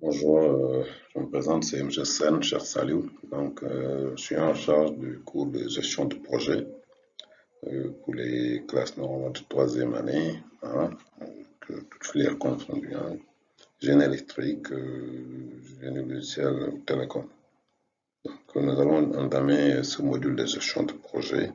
Bonjour, je me présente, c'est M. Sen, cher Saliou. Donc, je suis en charge du cours de gestion de projet pour les classes normales de troisième année, hein, toutes filières confondues, hein, génie électrique, génie logiciel, télécom. Donc, nous allons entamer ce module de gestion de projet.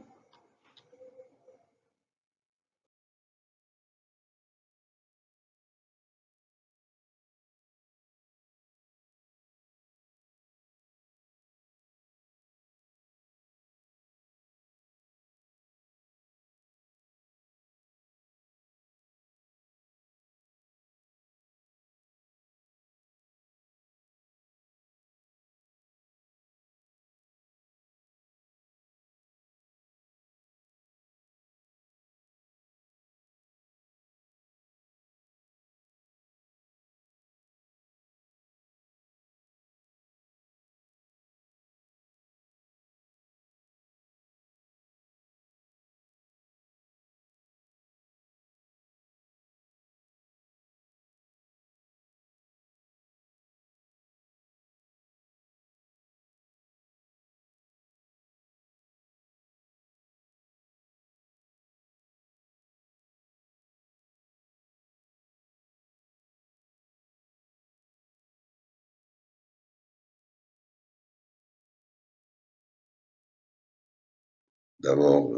D'abord,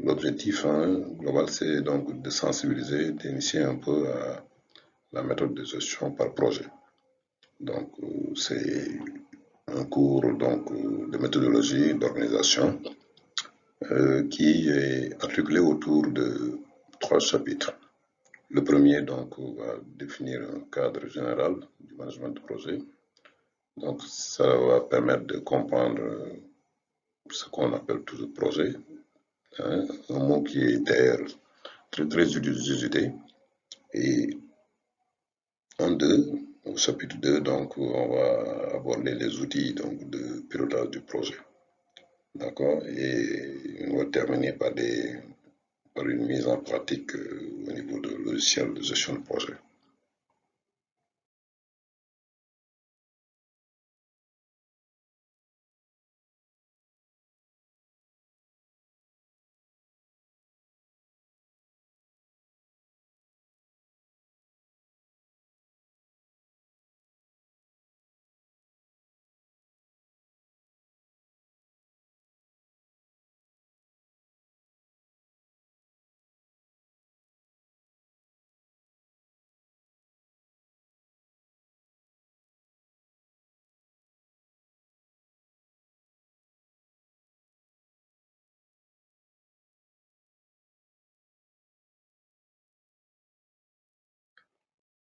l'objectif global, c'est donc de sensibiliser, d'initier un peu à la méthode de gestion par projet. Donc, c'est un cours de méthodologie, d'organisation, qui est articulé autour de trois chapitres. Le premier donc va définir un cadre général du management de projet. Donc, ça va permettre de comprendre ce qu'on appelle toujours projet, hein, un mot qui est d'ailleurs très usité. Et en deux, au chapitre 2, donc, on va aborder les outils donc, de pilotage du projet. D'accord? Et on va terminer par une mise en pratique au niveau de logiciel de gestion de projet.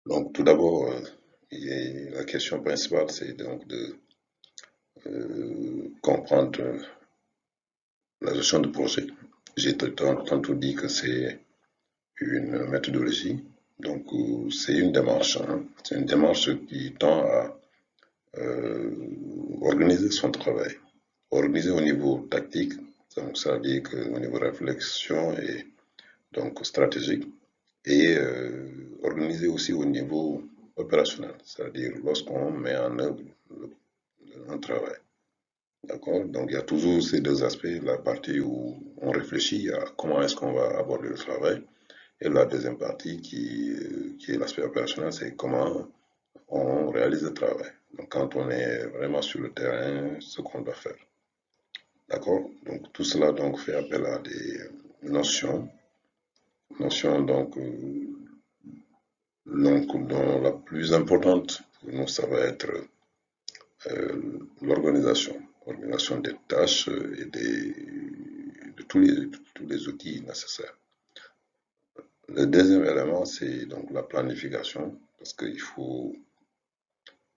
Donc, tout d'abord, la question principale, c'est donc de comprendre la gestion de projet. J'ai tantôt dit que c'est une méthodologie. Donc, c'est une démarche. Hein. C'est une démarche qui tend à organiser son travail. Organiser au niveau tactique, donc ça veut dire qu'au niveau réflexion et donc stratégique, et organiser aussi au niveau opérationnel, c'est-à-dire lorsqu'on met en œuvre un travail. D'accord? Donc il y a toujours ces deux aspects, la partie où on réfléchit à comment est-ce qu'on va aborder le travail, et la deuxième partie qui est l'aspect opérationnel, c'est comment on réalise le travail. Donc quand on est vraiment sur le terrain, ce qu'on doit faire. D'accord? Donc tout cela donc fait appel à des notions dont la plus importante pour nous, ça va être l'organisation des tâches et de tous les outils nécessaires. Le deuxième élément, c'est donc la planification, parce qu'il faut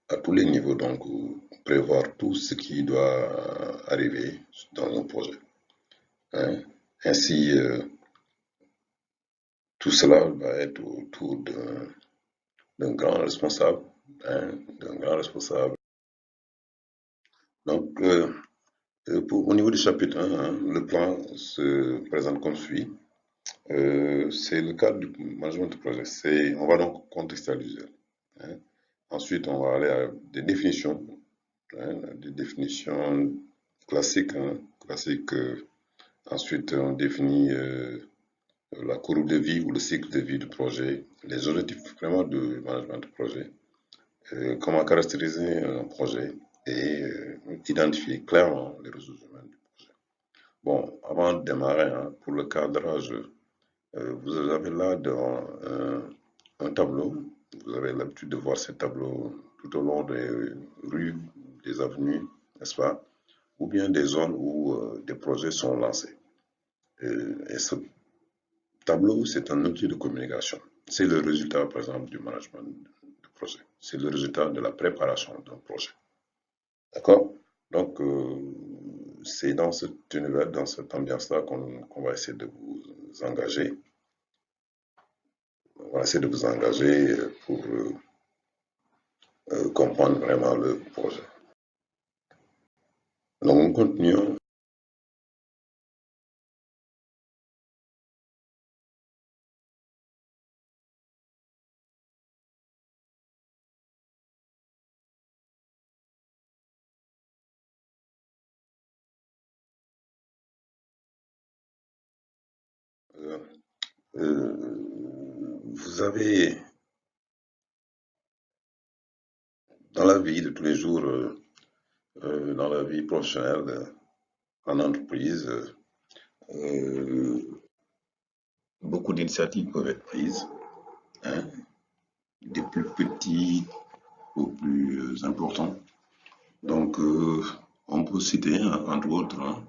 à tous les niveaux donc prévoir tout ce qui doit arriver dans un projet. Hein. Ainsi, tout cela va être autour d'un grand responsable, hein, d'un grand responsable. Donc, au niveau du chapitre 1, hein, le plan se présente comme suit. C'est le cadre du management de projet. On va donc contextualiser. Hein. Ensuite, on va aller à des définitions, hein, des définitions classiques. Hein, classiques. Ensuite, on définit la courbe de vie ou le cycle de vie du projet, les objectifs vraiment de management de projet, comment caractériser un projet et identifier clairement les ressources humaines du projet. Bon, avant de démarrer, hein, pour le cadrage, vous avez là devant un tableau. Vous avez l'habitude de voir ces tableaux tout au long des rues, des avenues, n'est-ce pas? Ou bien des zones où des projets sont lancés. Et ce tableau, c'est un outil de communication. C'est le résultat, par exemple, du management de projet. C'est le résultat de la préparation d'un projet. D'accord? Donc, c'est dans cet univers, dans cette ambiance-là qu'on va essayer de vous engager. On va essayer de vous engager pour comprendre vraiment le projet. Donc, nous continuons. Euh, vous avez, dans la vie de tous les jours, dans la vie professionnelle, en entreprise, beaucoup d'initiatives peuvent être prises, hein, des plus petites aux plus importants. Donc, on peut citer, entre autres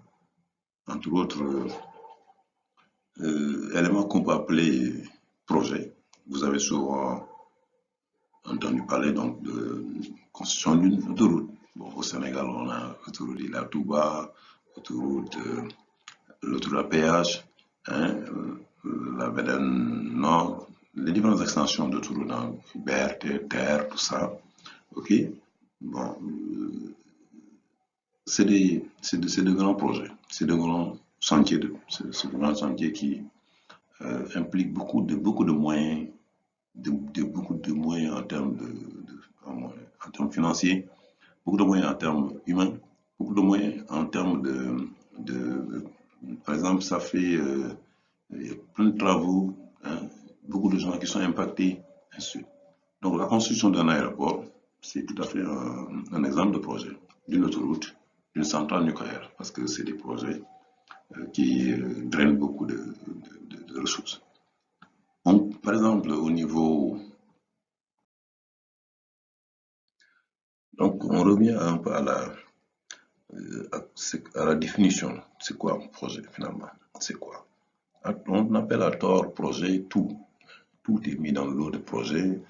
éléments qu'on peut appeler projets. Vous avez souvent entendu parler donc de construction d'une autoroute. Bon, au Sénégal, on a l'autoroute Ila Touba, l'autoroute à péage, hein, la VDN Nord, les différentes extensions d'autoroute dans BRT, TER, tout ça. OK? Bon, c'est de grands projets, c'est de grands chantiers, c'est de grands chantiers qui impliquent beaucoup de moyens, beaucoup de moyens en termes financiers, beaucoup de moyens en termes humains, beaucoup de moyens en termes par exemple, ça fait il y a plein de travaux, hein, beaucoup de gens qui sont impactés, ainsi de suite. Donc la construction d'un aéroport, c'est tout à fait un exemple de projet, d'une autoroute, d'une centrale nucléaire, parce que c'est des projets qui drainent beaucoup de ressources. Donc, par exemple, au niveau... Donc, on revient un peu à la définition. C'est quoi un projet, finalement? C'est quoi? On appelle à tort projet tout. Tout est mis dans le lot de projet,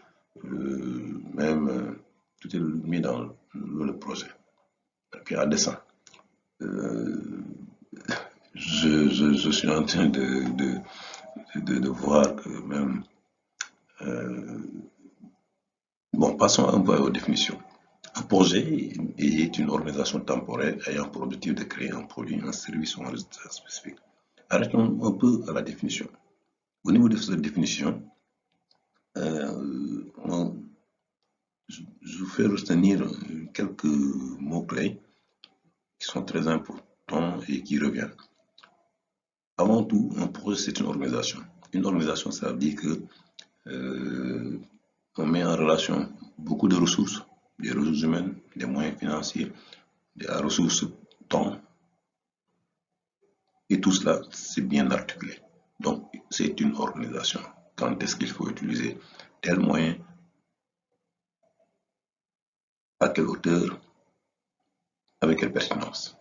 tout est mis dans le lot de projet. Okay, à dessein. Je suis en train de voir que même... bon, passons un peu aux définitions. Un projet est une organisation temporaire ayant pour objectif de créer un produit, un service ou un résultat spécifique. Arrêtons un peu à la définition. Au niveau de cette définition, je vous fais retenir quelques mots-clés qui sont très importants et qui reviennent. Avant tout, un projet, c'est une organisation. Une organisation, ça veut dire que on met en relation beaucoup de ressources, des ressources humaines, des moyens financiers, des ressources temps, et tout cela, c'est bien articulé. Donc, c'est une organisation. Quand est-ce qu'il faut utiliser tel moyen, à quelle hauteur, avec quelle pertinence.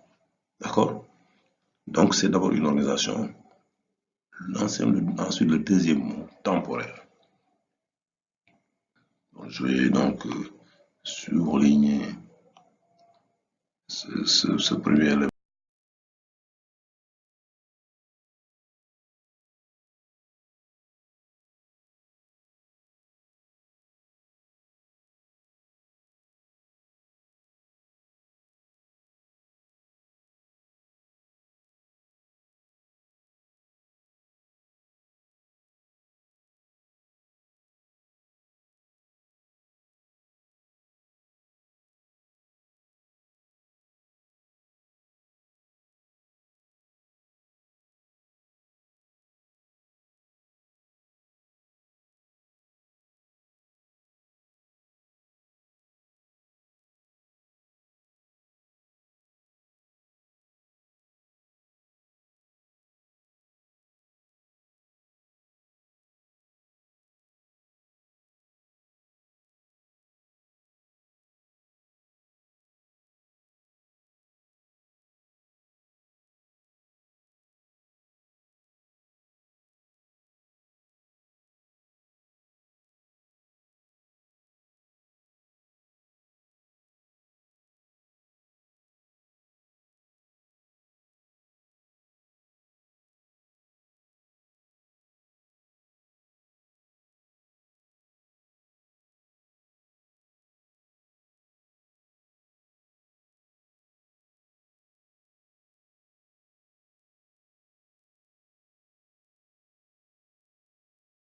D'accord? Donc, c'est d'abord une organisation. Ensuite, le deuxième mot, temporaire. Je vais donc surligner ce premier élément.